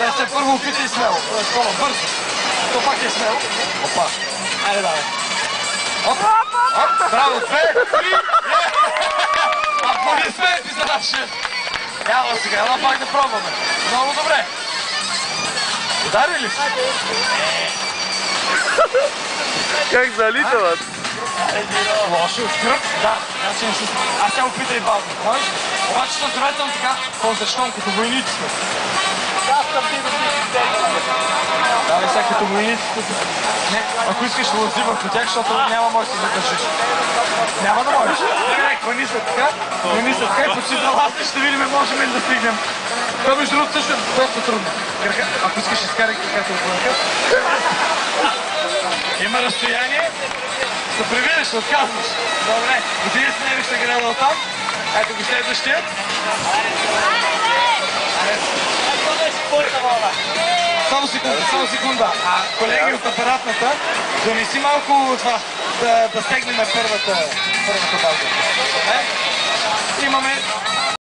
Не, се първо опитай смело. Такова, бързо. То пак е смело. Опа. Айде, давай. Оп. Оп. Браво, 2, 3. Аплодисменти за нашия. Ела сега, ела пак да пробваме. Много добре. Удари ли? Как залита, бат? Лошо, скръп? Да. Аз сега опитай бавно. Можеш? Обаче ще здравейте така, по-зачком, като войници сме. Да, сега като войници тук. Не, ако искаш да лази върху тях, защото няма можеш да се задържиш. Няма да можеш. Клани се така, и почти да ласти, ще видим, можем ли да стигнем. Това между другото също е доста трудно. Ако искаш, изкарай краката отвънка. Има разстояние. Да превидиш, да отказваш. Добре, отиде си не вижте града оттам. Ето го следващия. Само секунда. Колеги от апаратната, донеси малко това, да стегнем първата база. Имаме